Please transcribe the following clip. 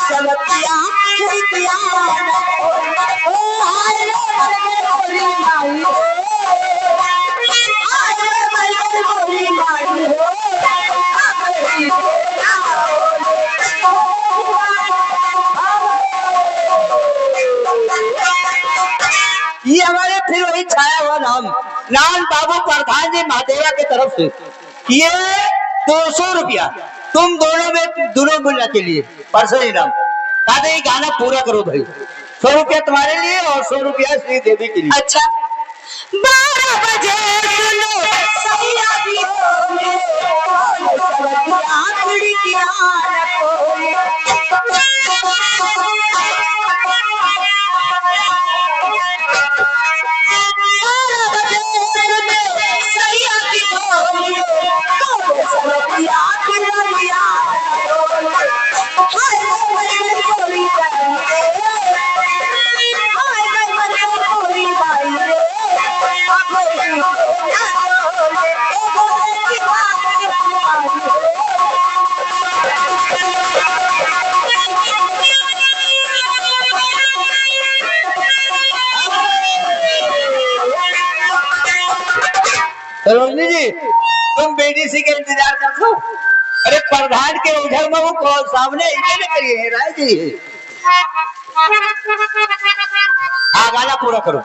सबकिया खिड़किया ओ हाय रे बोली माई हाय रे बोली माई ये हमारे फिर वही छाया हुआ नाम बाबू प्रधान जी महादेवा की तरफ से ये 200 रुपया तुम दोनों मिलने के लिए पर्सनल इनाम। दादा ये गाना पूरा करो भाई। 100 रुपया तुम्हारे लिए और 100 रुपया श्री देवी के लिए। अच्छा 12 बजे सुनो सैया भी रोशनी जी तुम बेटी सी के इंतजार करते हो। अरे प्रधान के उधर में वो सामने इन्हें करिए राय जी। गाना पूरा करो।